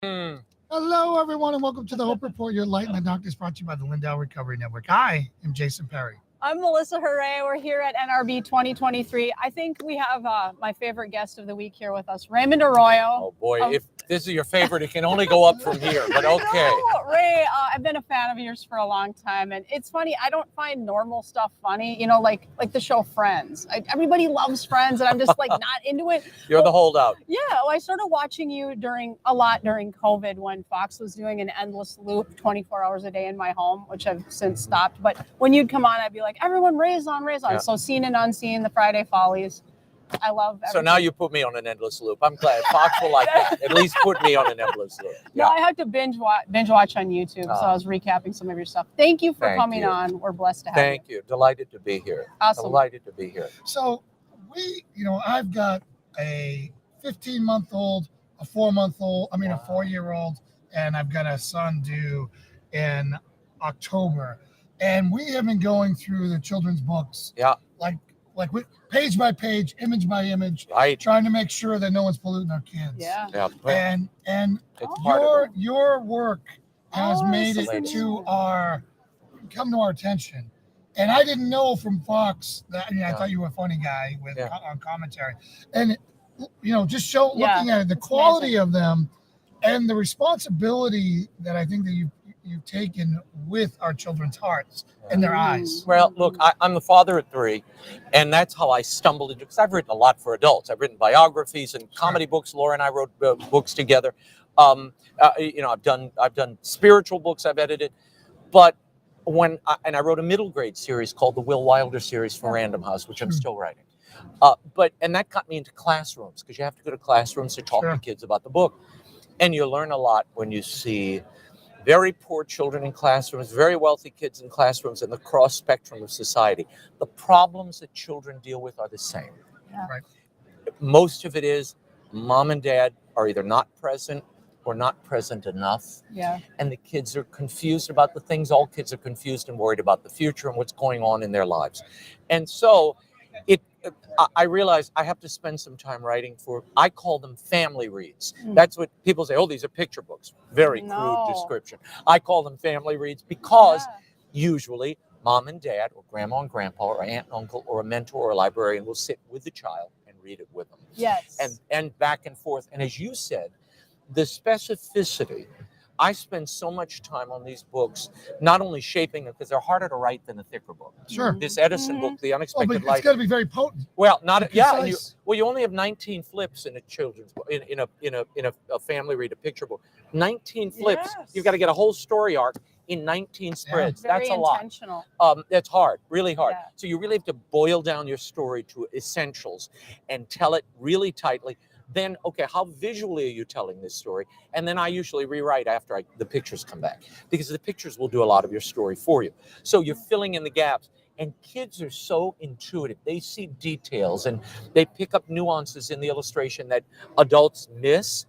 Mm. Hello, everyone, and welcome to the Hope Report. Your light in the darkness, brought to you by the Lindell Recovery Network. I am Jason Perry. I'm Melissa Huray. We're here at NRB 2023. I think we have my favorite guest of the week here with us, Raymond Arroyo. Oh boy, if this is your favorite, it can only go up from here, but okay. No, Ray, I've been a fan of yours for a long time, and it's funny. I don't find normal stuff funny, like the show Friends. Everybody loves Friends, and I'm just like not into it. You're the holdout. Yeah, well, I started watching you during COVID when Fox was doing an endless loop 24 hours a day in my home, which I've since stopped. But when you'd come on, I'd be like, everyone raise on. Yeah. So Seen and Unseen, the Friday Follies. I love everything. So now you put me on an endless loop. I'm glad Fox will like that. At least put me on an endless loop. Yeah. No, I had to binge watch on YouTube, so I was recapping some of your stuff. Thank you for coming on. We're blessed to have you. Thank you. Delighted to be here. Awesome. Delighted to be here. So I've got a 15-month-old, a 4-month-old, a 4-year-old, and I've got a son due in October. And we have been going through the children's books. Yeah. Like page by page, image by image, right, trying to make sure that no one's polluting our kids. Yeah. And your work has made it come to our attention. And I didn't know from Fox that I thought you were a funny guy on commentary. And just looking at it, the quality of them and the responsibility that I think that you've taken with our children's hearts and their eyes. Well, look, I'm the father of 3, and that's how I stumbled into, because I've written a lot for adults. I've written biographies and comedy books. Laura and I wrote books together. I've done spiritual books I've edited, but I wrote a middle grade series called the Will Wilder series for Random House, which I'm still writing. And that got me into classrooms, because you have to go to classrooms to talk to kids about the book. And you learn a lot when you see very poor children in classrooms, very wealthy kids in classrooms, and the cross spectrum of society. The problems that children deal with are the same. Yeah. Right. Most of it is mom and dad are either not present or not present enough. Yeah. And the kids are confused about the things. All kids are confused and worried about the future and what's going on in their lives. And so I realized I have to spend some time writing I call them family reads. That's what people say, these are picture books. Very crude description. I call them family reads because usually mom and dad or grandma and grandpa or aunt and uncle or a mentor or a librarian will sit with the child and read it with them. Yes. And back and forth. And as you said, the specificity, I spend so much time on these books, not only shaping them, because they're harder to write than a thicker book. Sure. This Edison book, The Unexpected Life. It's got to be very potent. Well, you only have 19 flips in a children's book, in a family read, a picture book. 19 flips. Yes. You've got to get a whole story arc in 19 spreads. Very That's a lot. intentional. That's hard, really hard. Yeah. So you really have to boil down your story to essentials and tell it really tightly. Then, how visually are you telling this story? And then I usually rewrite after the pictures come back, because the pictures will do a lot of your story for you. So you're filling in the gaps. And kids are so intuitive. They see details and they pick up nuances in the illustration that adults miss,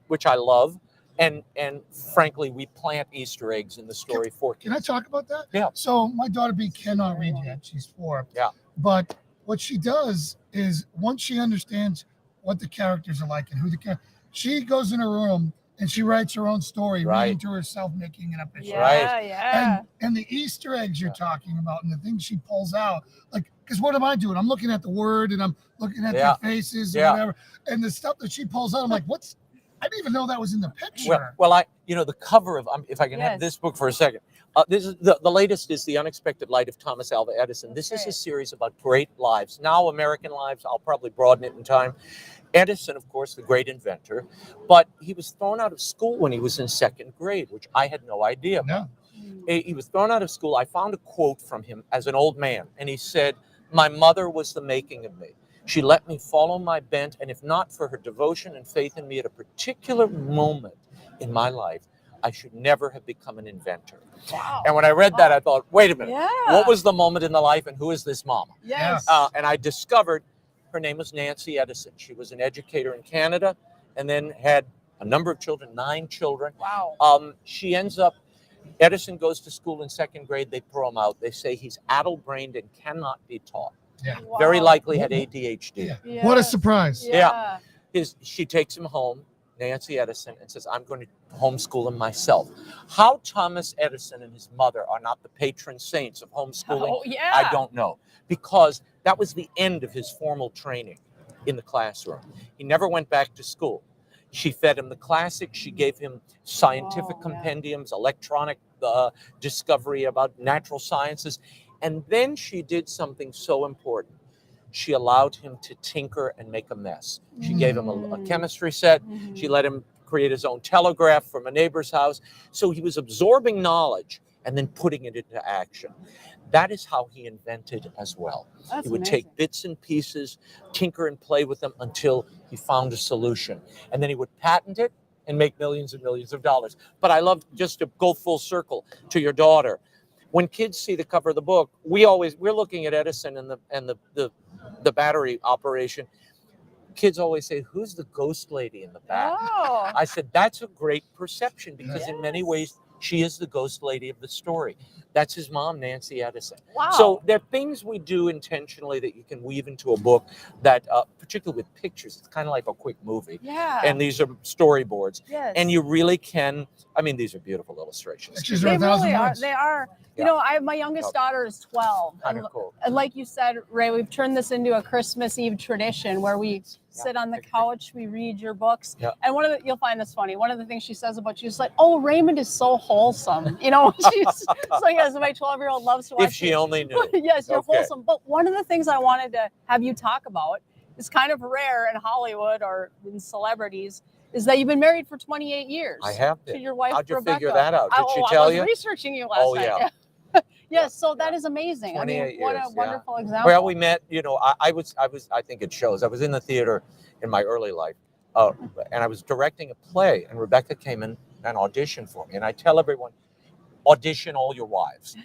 which I love. And frankly, we plant Easter eggs in the story for kids. Can I talk about that? Yeah. So my daughter B cannot read yet. She's 4. Yeah. But what she does is, once she understands what the characters are like and who she goes in her room and she writes her own story, reading to herself, making it up as she Yeah. and the Easter eggs you're talking about and the things she pulls out, because what am I doing? I'm looking at the word and I'm looking at their faces and whatever, and the stuff that she pulls out, I'm like, I didn't even know that was in the picture. Well, the cover of, if I can have this book for a second. This is the latest is The Unexpected Life of Thomas Alva Edison. This is a series about great lives, now American lives. I'll probably broaden it in time. Edison, of course, the great inventor, but he was thrown out of school when he was in 2nd grade, which I had no idea about. No. He was thrown out of school. I found a quote from him as an old man, and he said, "My mother was the making of me. She let me follow my bent, and if not for her devotion and faith in me at a particular moment in my life, I should never have become an inventor." Wow. And when I read that, I thought, wait a minute, Yeah. what was the moment in the life and who is this mama? Yes. And I discovered her name was Nancy Edison. She was an educator in Canada and then had a number of children, 9 children. Wow. She ends up, Edison goes to school in 2nd grade. They throw him out. They say he's addle-brained and cannot be taught. Yeah. Very likely had ADHD. Yeah. What a surprise. Yeah. She takes him home Nancy Edison and says, I'm going to homeschool him myself. How Thomas Edison and his mother are not the patron saints of homeschooling, Oh, yeah. I don't know. Because that was the end of his formal training in the classroom. He never went back to school. She fed him the classics. She gave him scientific compendiums, electronic discovery about natural sciences. And then she did something so important. She allowed him to tinker and make a mess. She gave him a chemistry set. She let him create his own telegraph from a neighbor's house. So he was absorbing knowledge and then putting it into action. That is how he invented as well. That's he would amazing. take bits and pieces, tinker and play with them until he found a solution. And then he would patent it and make millions and millions of dollars. But I love, just to go full circle to your daughter, when kids see the cover of the book, we're looking at Edison and the battery operation. Kids always say, who's the ghost lady in the back? Oh. I said, that's a great perception, because in many ways, she is the ghost lady of the story. That's his mom, Nancy Edison. Wow. So there are things we do intentionally that you can weave into a book that, particularly with pictures, it's kind of like a quick movie. Yeah. And these are storyboards. Yes. And you really can, I mean, these are beautiful illustrations. Pictures They are 1,000 really are. words. They are. You Yeah. know, my youngest daughter is 12. Kind of cool. And like you said, Ray, we've turned this into a Christmas Eve tradition where we sit on the couch, we read your books. Yeah. And you'll find this funny. One of the things she says about you is like, oh, Raymond is so wholesome. You know, she's so yes, my 12-year-old loves to watch. If she only knew. Yes, you're Okay. wholesome. But one of the things I wanted to have you talk about is kind of rare in Hollywood or in celebrities, is that you've been married for 28 years. I have To been. your wife, How'd you Rebecca. figure that out? Did she tell I you? was researching you last night. yeah. Yes, so that is amazing. I mean, 28 what years, a yeah. wonderful example. Well, we met, you know, I think it shows. I was in the theater in my early life, and I was directing a play, and Rebecca came in and auditioned for me. And I tell everyone, audition all your wives.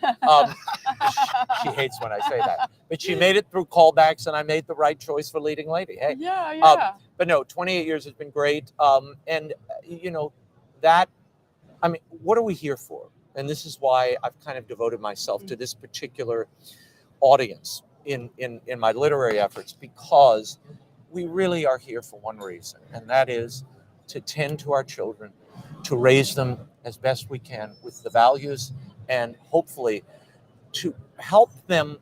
She hates when I say that. But she made it through callbacks, and I made the right choice for leading lady. Hey. Yeah. But no, 28 years has been great. And, you know, what are we here for? And this is why I've kind of devoted myself to this particular audience in my literary efforts, because we really are here for one reason, and that is to tend to our children, to raise them as best we can with the values, and hopefully to help them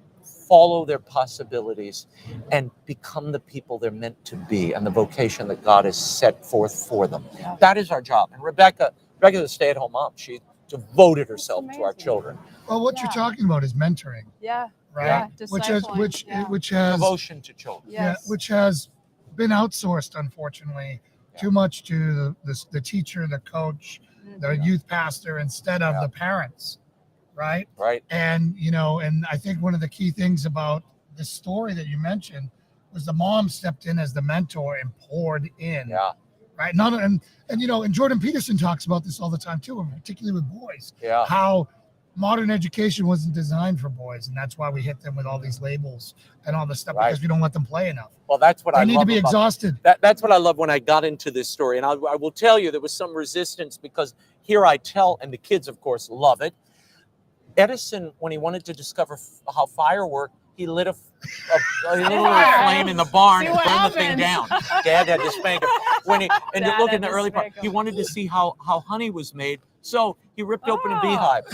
follow their possibilities and become the people they're meant to be and the vocation that God has set forth for them. Yeah. That is our job. And Rebecca's a stay-at-home mom. She devoted herself to our amazing. children. Well, what you're talking about is mentoring, Yeah. right? Yeah, Which has discipling, which has Devotion to children. Yes. which has been outsourced, unfortunately, too much to the teacher, the coach, the youth pastor, instead of the parents, right? Right. And and I think one of the key things about this story that you mentioned was the mom stepped in as the mentor and poured in. Yeah. Right. And Jordan Peterson talks about this all the time too, and particularly with boys. Yeah. How modern education wasn't designed for boys, and that's why we hit them with all these labels and all this stuff, because we don't let them play enough. Well, that's what I They need love to be about- exhausted. That's what I love when I got into this story. And I will tell you, there was some resistance, because here I tell, and the kids, of course, love it. Edison, when he wanted to discover how fire worked, he lit a little flame in the barn See and what burned the thing down. happens. Dad had to spank him. And Dad look had in the to early part, spank him. he wanted to see how honey was made. So he ripped open a Oh. beehive.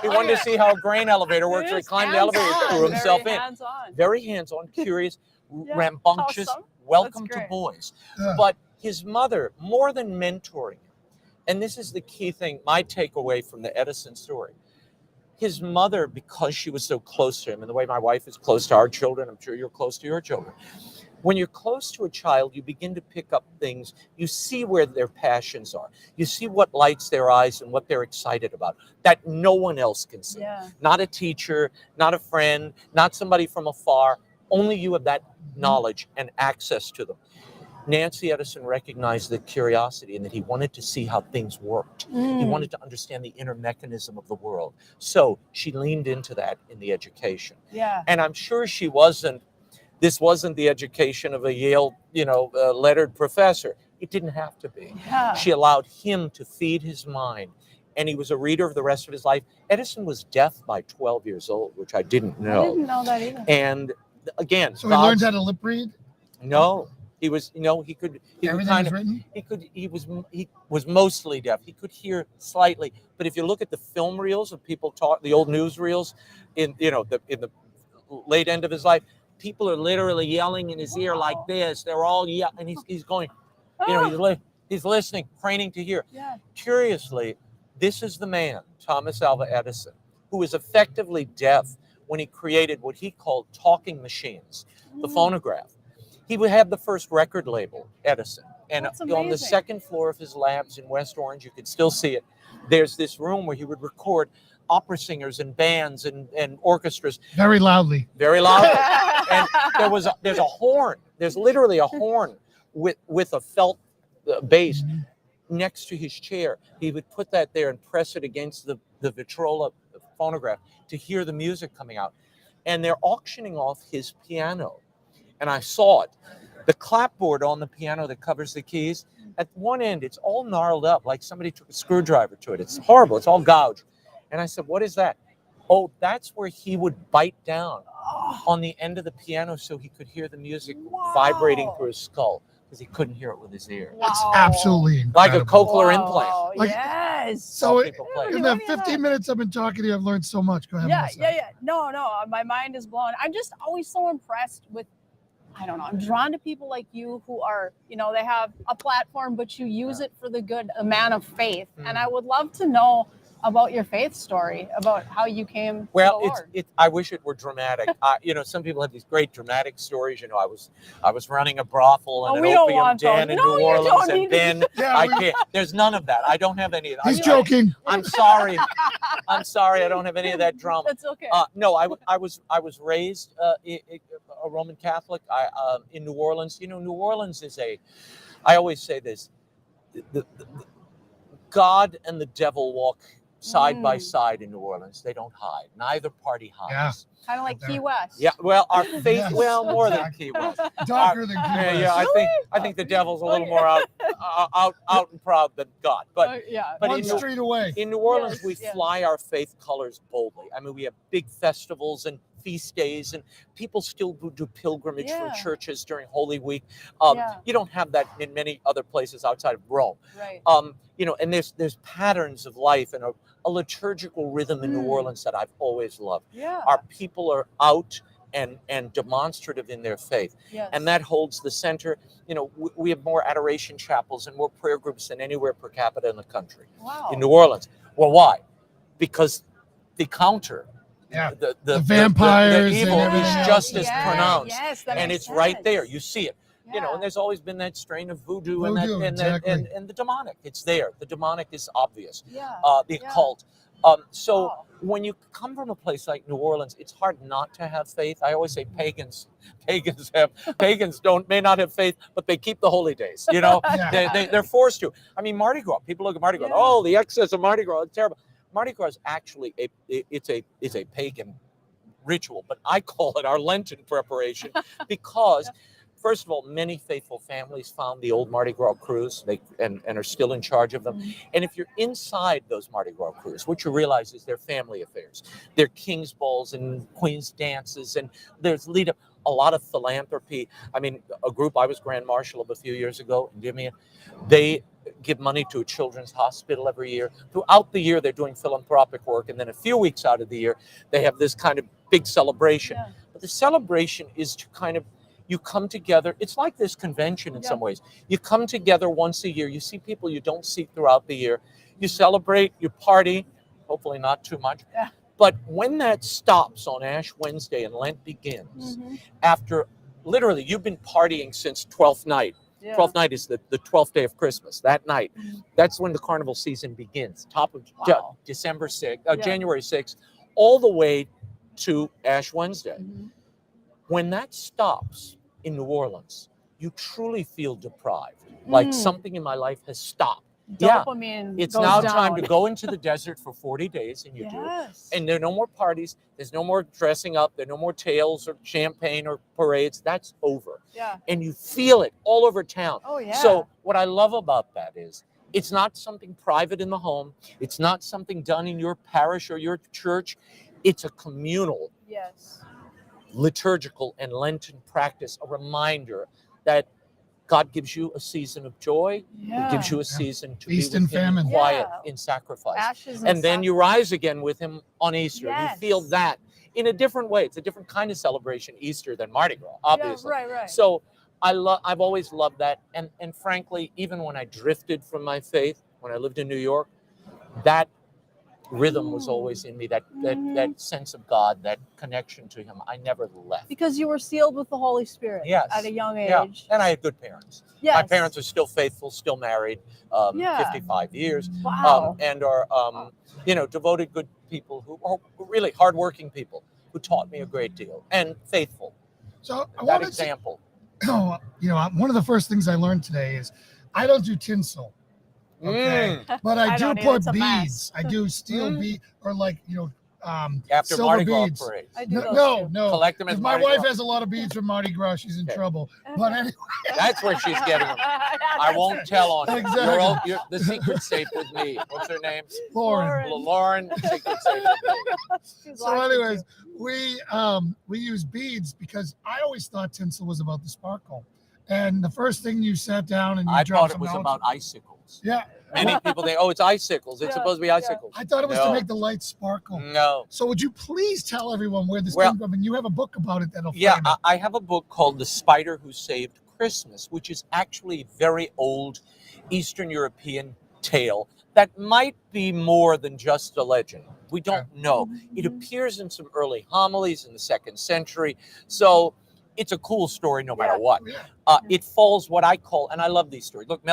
He wanted to see how a grain elevator works. So he climbed the elevator and threw himself in. Hands-on. Very hands-on, curious, Yeah. rambunctious, Awesome. welcome That's to great. boys. Yeah. But his mother, more than mentoring him, and this is the key thing, my takeaway from the Edison story, his mother, because she was so close to him, and the way my wife is close to our children, I'm sure you're close to your children. When you're close to a child, you begin to pick up things. You see where their passions are. You see what lights their eyes and what they're excited about that no one else can see. Yeah. Not a teacher, not a friend, not somebody from afar. Only you have that knowledge and access to them. Nancy Edison recognized the curiosity and that he wanted to see how things worked. He wanted to understand the inner mechanism of the world. So she leaned into that in the education. Yeah. And I'm sure this wasn't the education of a Yale, lettered professor. It didn't have to be. Yeah. She allowed him to feed his mind. And he was a reader of the rest of his life. Edison was deaf by 12 years old, which I didn't know. I didn't know that either. And again, So he learns how to lip read. no, He was, you know, he could Everything kind was of, written. he was mostly deaf. He could hear slightly, but if you look at the film reels of people talk, the old news reels, in in the late end of his life, people are literally yelling in his ear like this. They're all yelling, and he's going, you know, he's listening, training to hear. Yeah. Curiously, this is the man, Thomas Alva Edison, who was effectively deaf when he created what he called talking machines, the phonograph. He would have the first record label, Edison. And That's on the amazing. second floor of his labs in West Orange, you could still see it. There's this room where he would record opera singers and bands and orchestras Very loudly. very loudly. And there's a horn. There's literally a horn with a felt bass next to his chair. He would put that there and press it against the Vitrola phonograph to hear the music coming out. And they're auctioning off his piano. And I saw it. The clapboard on the piano that covers the keys, at one end, it's all gnarled up, like somebody took a screwdriver to it. It's horrible. It's all gouged. And I said, what is that? Oh, that's where he would bite down on the end of the piano so he could hear the music vibrating through his skull, because he couldn't hear it with his ear. That's absolutely Like a incredible. cochlear implant. Like- Yes. So People play. in the 15 minutes I've been talking to you, I've learned so much. Go ahead. Melissa. Yeah. No, my mind is blown. I'm just always so impressed with, I don't know, I'm drawn to people like you who are, you know, they have a platform, but you use it for the good, a man of faith. And I would love to know about your faith story, about how you came to the Lord. I wish it were dramatic. You know, some people have these great dramatic stories. You know, I was running a brothel and an opium den in New Orleans, and then I can't. There's none of that. I don't have any of that. He's joking. I'm sorry. I'm sorry. I don't have any of that drama. That's okay. No, I was raised a Roman Catholic. In New Orleans. You know, New Orleans is I always say this: the God and the devil walk side by side in New Orleans. They don't hide. Neither party hides. Kind of like Key West. Yeah. Well, our faith. Yes, well, more than exactly. Key West. Darker than Key West. Yeah. I think the devil's a little more out and proud than God. But But One street away. in New Orleans, Yes, we yes. fly our faith colors boldly. I mean, we have big festivals and feast days, and people still do pilgrimage from churches during Holy Week. You don't have that in many other places outside of Rome. Right. You know, and there's patterns of life and a liturgical rhythm in New Orleans that I've always loved. Yeah. Our people are out and demonstrative in their faith. Yes. And that holds the center. You know, we have more adoration chapels and more prayer groups than anywhere per capita in the country. Wow. In New Orleans. Well, why? Because the counter, Yeah. the vampires the and evil everything is else. just as Yes, pronounced. yes, that and makes it's right sense. there. You see it. You know, Yeah. and there's always been that strain of voodoo, Voodoo, and the demonic. It's there. The demonic is obvious. Yeah. The Yeah. occult. So Wow. when you come from a place like New Orleans, it's hard not to have faith. I always say pagans may not have faith, but they keep the holy days. You know, Yeah. they're forced to. I mean, Mardi Gras. People look at Mardi Gras. Yeah. Oh, the excess of Mardi Gras. It's terrible. Mardi Gras is actually it's a pagan ritual, but I call it our Lenten preparation because, first of all, many faithful families found the old Mardi Gras crews and are still in charge of them. And if you're inside those Mardi Gras crews, what you realize is they're family affairs. They're king's balls and queen's dances, and there's a lot of philanthropy. I mean, a group, I was Grand Marshal of a few years ago, Endymion, they give money to a children's hospital every year. Throughout the year, they're doing philanthropic work. And then a few weeks out of the year, they have this kind of big celebration. Yeah. But the celebration is to kind of, you come together. It's like this convention in some ways. You come together once a year. You see people you don't see throughout the year. You celebrate, you party, hopefully not too much. Yeah. But when that stops on Ash Wednesday and Lent begins, after literally you've been partying since 12th night. Yeah. 12th night is the 12th day of Christmas. That night, that's when the carnival season begins. Top of Wow. December 6th, January 6th, all the way to Ash Wednesday. When that stops in New Orleans, you truly feel deprived. Like something in my life has stopped. Dopamine It's goes now down. time to go into the desert for 40 days, and you do it. Yes. And there are no more parties. There's no more dressing up. There are no more tales or champagne or parades. That's over. Yeah. And you feel it all over town. Oh, yeah. So what I love about that is it's not something private in the home. It's not something done in your parish or your church. It's a communal, Yes. liturgical and Lenten practice, a reminder that God gives you a season of joy. Yeah. He gives you a season to Feast be and with him famine. in quiet, Yeah. in sacrifice. Ashes And then you sacrifice. rise again with him on Easter. Yes. You feel that in a different way. It's a different kind of celebration, Easter, than Mardi Gras, obviously. Yeah, right. So I've always loved that. And frankly, even when I drifted from my faith, when I lived in New York, that rhythm was always in me, that sense of God, that connection to him. I never left. Because you were sealed with the Holy Spirit at a young age. Yeah. And I had good parents. Yes. My parents are still faithful, still married, 55 years. Wow. And are, devoted good people who are really hardworking people who taught me a great deal, and faithful. So that example. One of the first things I learned today is I don't do tinsel. Okay, but I do put beads. I do steel bead, or after silver Mardi Gras beads. parade. I do No. Collect them at If my Mardi wife Gras. has a lot of beads from Mardi Gras, she's in trouble. But anyway, That's where she's getting them. I won't tell on you. Exactly. The secret's safe with me. What's her name? Lauren. Lauren. The secret's safe with me. So, anyways, we use beads because I always thought tinsel was about the sparkle. And the first thing you sat down and you I dropped thought it was some about icicles. Yeah. Many people think, it's icicles. It's supposed to be icicles. I thought it was to make the light sparkle. No. So would you please tell everyone where this came from? And you have a book about it that'll frame it. I have a book called The Spider Who Saved Christmas, which is actually a very old Eastern European tale that might be more than just a legend. We don't know. It appears in some early homilies in the 2nd century. So it's a cool story no matter what. It falls what I call, and I love these stories. Look,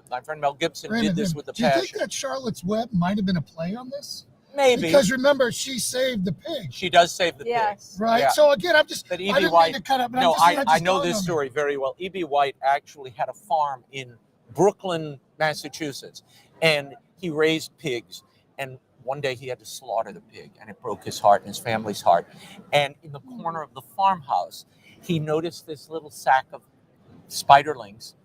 my friend Mel Gibson did this with a passion. Do you think that Charlotte's Web might have been a play on this? Maybe. Because remember, she saved the pig. She does save the pig. Right? Yeah. So again, I didn't mean to cut up. But I know this story very well. E.B. White actually had a farm in Brooklyn, Massachusetts, and he raised pigs. And one day he had to slaughter the pig, and it broke his heart and his family's heart. And in the corner of the farmhouse, he noticed this little sack of spiderlings,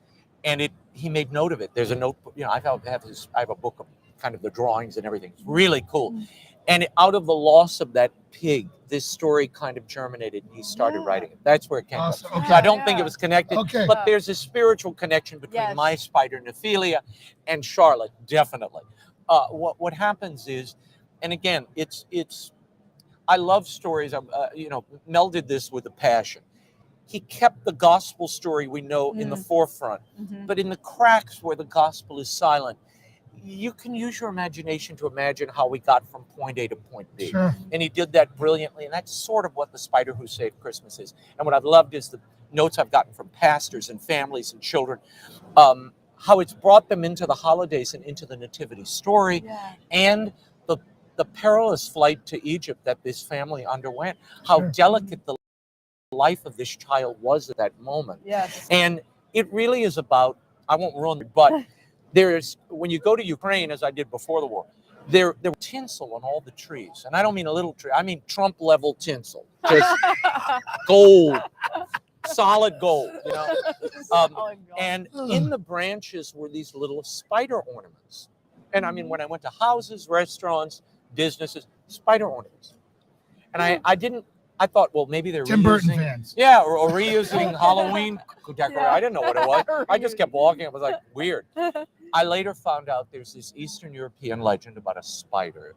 and he made note of it. There's a notebook. I have a book of kind of the drawings and everything. It's really cool. And out of the loss of that pig, this story kind of germinated, and he started writing it. That's where it came from. Okay. So I don't think it was connected, Okay. but there's a spiritual connection between my spider, Nephelia, and Charlotte, definitely. What happens is, and again, I love stories. Mel did this with a passion. He kept the gospel story we know in the forefront, but in the cracks where the gospel is silent, you can use your imagination to imagine how we got from point A to point B. Sure. And he did that brilliantly, and that's sort of what The Spider Who Saved Christmas is. And what I've loved is the notes I've gotten from pastors and families and children, how it's brought them into the holidays and into the nativity story, and the perilous flight to Egypt that this family underwent, how delicate the life of this child was at that moment. Yes. And it really is about, I won't ruin it, but when you go to Ukraine, as I did before the war, there was tinsel on all the trees. And I don't mean a little tree, I mean Trump level tinsel. Just gold, solid gold, And in the branches were these little spider ornaments. And I mean, when I went to houses, restaurants, businesses, spider ornaments. And I thought, well, maybe they're Tim Burton fans. Yeah, or reusing Halloween decoration. I didn't know what it was. I just kept walking. It was like weird. I later found out there's this Eastern European legend about a spider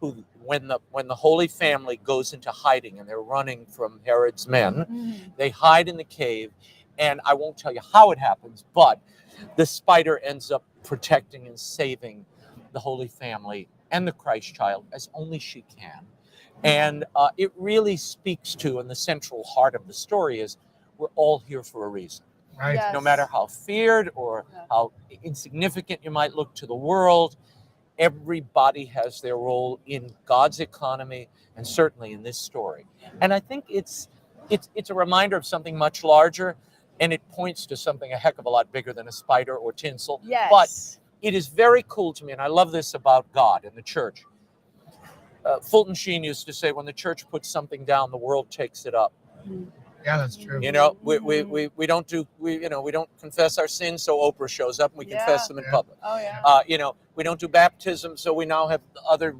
who, when the Holy Family goes into hiding and they're running from Herod's men, they hide in the cave. And I won't tell you how it happens, but the spider ends up protecting and saving the Holy Family and the Christ child as only she can. And it really speaks to, and the central heart of the story is, we're all here for a reason. Right. Yes. No matter how feared or how insignificant you might look to the world, everybody has their role in God's economy, and certainly in this story. And I think it's a reminder of something much larger, and it points to something a heck of a lot bigger than a spider or tinsel. Yes. But it is very cool to me, and I love this about God and the church. Fulton Sheen used to say, when the church puts something down, the world takes it up. Yeah, that's true. We don't confess our sins, so Oprah shows up and we confess them in public. Oh yeah. We don't do baptism, so we now have other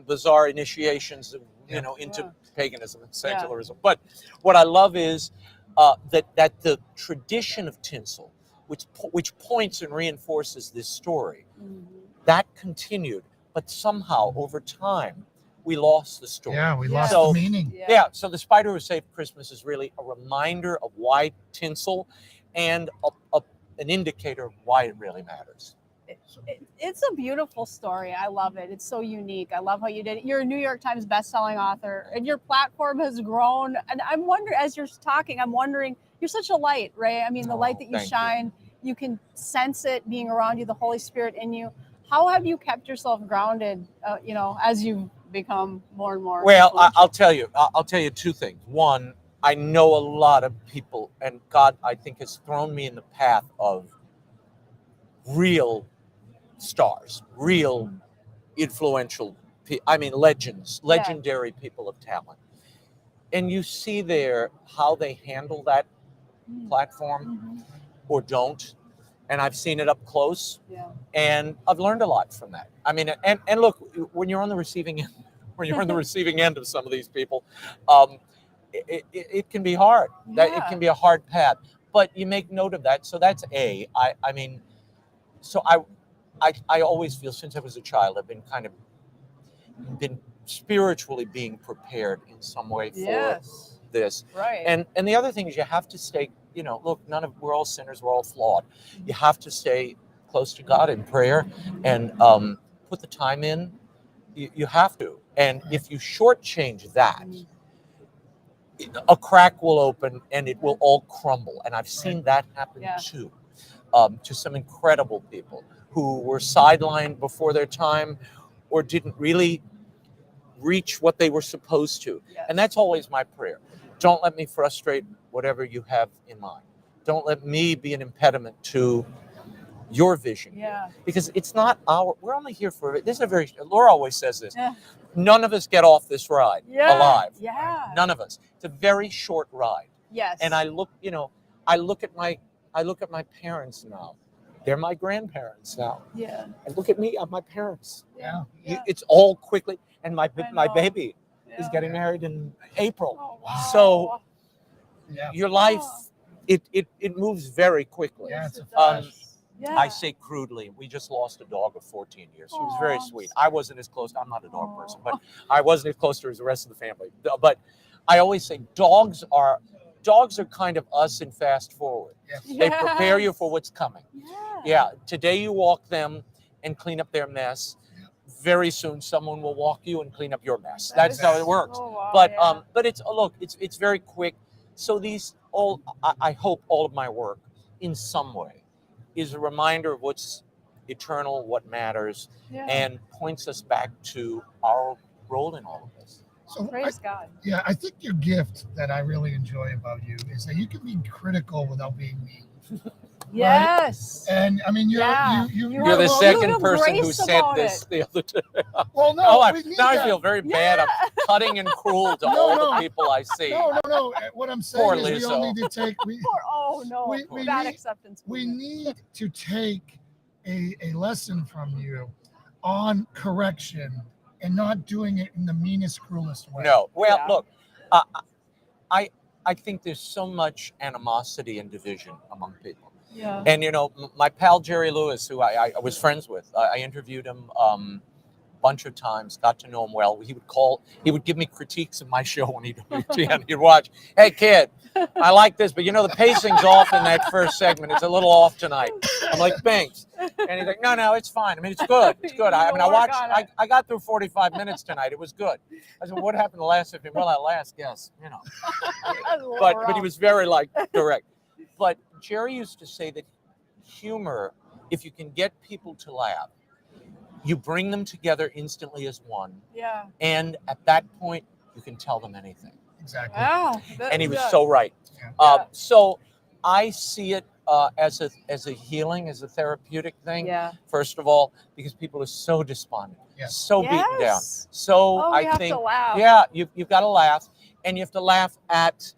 bizarre initiations, into paganism and secularism. But what I love is that the tradition of tinsel which points and reinforces this story. That continued, but somehow over time we lost the story. Yeah, we lost So- the meaning. Yeah, so the Spider Who Saved Christmas is really a reminder of why tinsel, and an indicator of why it really matters. It's a beautiful story. I love it. It's so unique. I love how you did it. You're a New York Times bestselling author, and your platform has grown. And I'm wondering, as you're talking, I'm wondering, you're such a light, Ray. I mean, the light that you thank shine, you can sense it being around you, the Holy Spirit in you. How have you kept yourself grounded, as you've become more and more? Well, influential? I'll tell you two things. One, I know a lot of people, and God, I think, has thrown me in the path of real stars, real influential, legends, legendary people of talent. And you see there how they handle that platform or don't. And I've seen it up close, and I've learned a lot from that. I mean, and look, when you're on the receiving end, of some of these people, it can be hard. That it can be a hard path, but you make note of that. So that's I always feel, since I was a child, I've been spiritually being prepared in some way for this. Right. And the other thing is, you have to stay, look, we're all sinners, we're all flawed. You have to stay close to God in prayer and put the time in. You have to. And if you shortchange that, a crack will open and it will all crumble. And I've seen that happen too, to some incredible people who were sidelined before their time or didn't really reach what they were supposed to. And that's always my prayer. Don't let me frustrate whatever you have in mind. Don't let me be an impediment to your vision. Yeah. Because it's not we're only here for, Laura always says this, none of us get off this ride alive. Yeah. None of us. It's a very short ride. Yes. And I look at my parents now. They're my grandparents now. Yeah. And look at me, I'm my parents. Yeah. It's all quickly. And my know. baby is getting married in April. Oh, wow. So Yeah. your life, it moves very quickly. Yeah, it's a I say crudely, we just lost a dog of 14 years. He was very sweet. I wasn't as close. I'm not a dog person, but I wasn't as close to the rest of the family. But I always say dogs are kind of us in fast forward. Yes. They prepare you for what's coming. Yeah. Today you walk them and clean up their mess. Very soon someone will walk you and clean up your mess. That's how it works. Oh, wow, But it's very quick. So I hope all of my work in some way is a reminder of what's eternal, what matters, and points us back to our role in all of this. So Praise God. Yeah, I think your gift that I really enjoy about you is that you can be critical without being mean. Yes. And I mean, you're You're the have second person who grace said about this the other day. Well, no, we need now that. I feel very bad. I'm cutting and cruel to all the people I see. No. What I'm saying Poor is we all Lizzo. need to take. We Bad need- acceptance. We need to take a lesson from you on correction and not doing it in the meanest, cruelest way. No. Well, Yeah. look, I think there's so much animosity and division among people. Yeah. And, my pal Jerry Lewis, who I was friends with, I interviewed him a bunch of times, got to know him well. He would give me critiques of my show on EWTN. He'd watch, hey, kid, I like this, but the pacing's off in that first segment. It's a little off tonight. I'm like, thanks. And he's like, no, it's fine. I mean, it's good. It's good. I got through 45 minutes tonight. It was good. I said, what happened the last 15? Well, at last, yes, But he was very direct. But Jerry used to say that humor, if you can get people to laugh, you bring them together instantly as one. Yeah. And at that point, you can tell them anything. Exactly. Wow. And he was so right. Yeah. So I see it as a healing, as a therapeutic thing. Yeah. First of all, because people are so despondent, so beaten down. Yes. So Oh, I we have think, to laugh. yeah, you've got to laugh, and you have to laugh at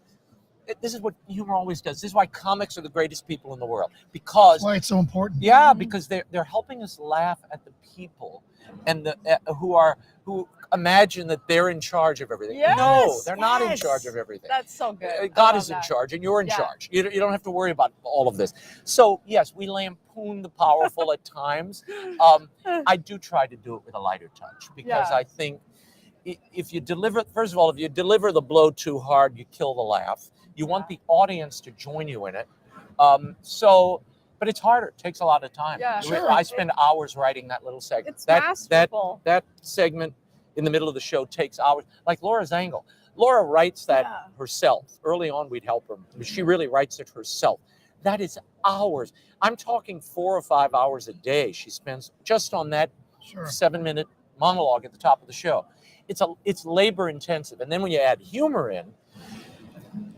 this is what humor always does. This is why comics are the greatest people in the world, because That's why it's so important. yeah, because they're helping us laugh at the people and the who imagine that they're in charge of everything. Yes, No, they're not in yes. charge of everything. That's so good. I God love is in that. charge, and you're in Yeah. charge. You don't have to worry about all of this. So yes, we lampoon the powerful at times. I do try to do it with a lighter touch, because Yeah. I think if you deliver, first of all, if you deliver the blow too hard, you kill the laugh. You want the audience to join you in it. But it's harder. It takes a lot of time. Yeah. Sure. I spend hours writing that little segment. It's that masterful. that segment in the middle of the show takes hours. Like Laura's angle. Laura writes that Yeah. herself. Early on, we'd help her. She really writes it herself. That is hours. I'm talking 4 or 5 hours a day she spends just on that Sure. 7-minute monologue at the top of the show. It's labor intensive, and then when you add humor in,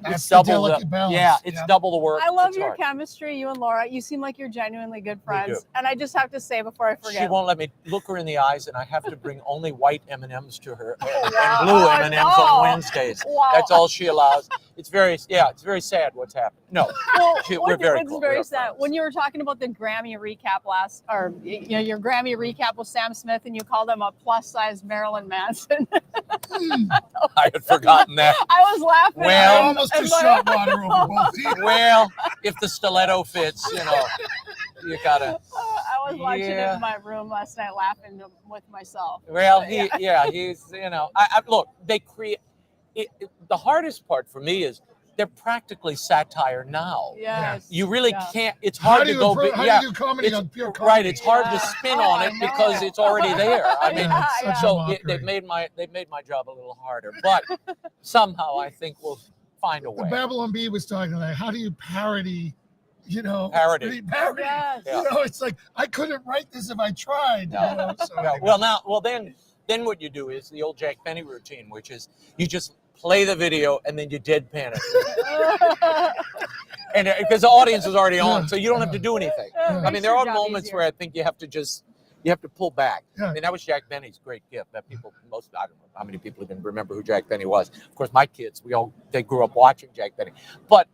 That's it's the double delicate balance. Yeah, it's Yeah. double the work. I love It's your hard. chemistry, you and Laura. You seem like you're genuinely good do. friends. And I just have to say before I forget. She won't let me look her in the eyes, and I have to bring only white M&Ms to her wow. and blue Oh, M&Ms no. on Wednesdays. Wow. That's all she allows. It's very sad what's happened. No, Well, we're very it's close. very We're sad. friends. When you were talking about the Grammy recap your Grammy recap with Sam Smith, and you called him a plus-size Marilyn Manson. I had forgotten that. I was laughing. Well- I almost just shot water over both ears. Well, if the stiletto fits, you gotta. I was watching it Yeah. in my room last night, laughing with myself. Well, Yeah. he's look, they create. The hardest part for me is they're practically satire now. Yes. You really Yeah. can't. It's How hard do to you go. approach- how do you do comedy it's- on pure comedy? right. It's hard Yeah. to spin Oh, on I it because know. it's already there. I mean, Yeah, it's such a so mockery. they've made my job a little harder, but somehow I think we'll find a The way. Babylon Bee was talking about how do you parody, Parody. parody. Yes. Yeah. It's like I couldn't write this if I tried. No. So Yeah, well, then what you do is the old Jack Benny routine, which is you just play the video and then you deadpan it, and because the audience is already on, so you don't have to do anything. I mean, there are moments where I think you have to pull back. Yeah. I mean, that was Jack Benny's great gift. That I don't know how many people even remember who Jack Benny was. Of course, my kids, they grew up watching Jack Benny, but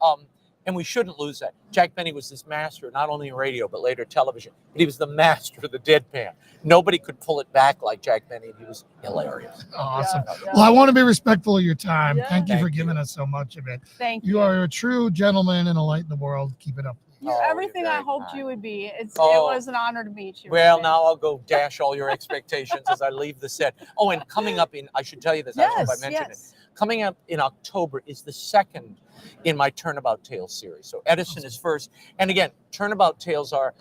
and we shouldn't lose that. Jack Benny was this master, not only in radio, but later television. But he was the master of the deadpan. Nobody could pull it back like Jack Benny, and he was hilarious. awesome. Yeah. Well, I want to be respectful of your time. Yeah. Thank you for Thank giving you. us so much of it. Thank you. You are a true gentleman and a light in the world. Keep it up. You're Oh, you're everything I very hoped kind. you would be. It Oh. was an honor to meet you. Well, Raymond. now I'll go dash all your expectations as I leave the set. Oh, and coming up I should tell you this, I don't know if I mentioned it. Coming up in October is the second in my Turnabout Tales series. So Edison is first. And again, Turnabout Tales are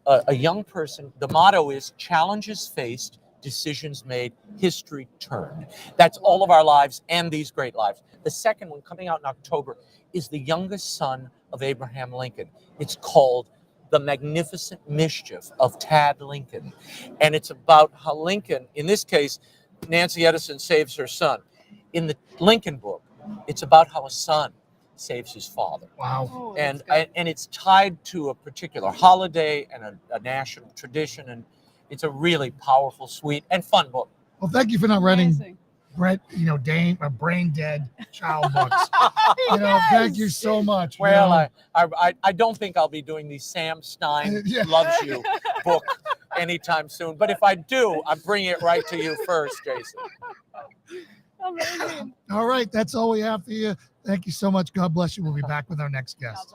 a young person. The motto is challenges faced, decisions made, history turned. That's all of our lives and these great lives. The second one coming out in October is the youngest son of Abraham Lincoln. It's called The Magnificent Mischief of Tad Lincoln. And it's about how Lincoln, in this case, Nancy Edison saves her son. In the Lincoln book, it's about how a son saves his father. Wow. Oh, And that's good. and it's tied to a particular holiday and a national tradition. And it's a really powerful, sweet, and fun book. Well, thank you for not writing Amazing. brain dead child books. Yes. Thank you so much. Well, I don't think I'll be doing the Sam Stein Yeah. Loves You book anytime soon. But if I do, I'm bringing it right to you first, Jason. Amazing. All right, that's all we have for you. Thank you so much. God bless you. We'll be back with our next guest. God bless.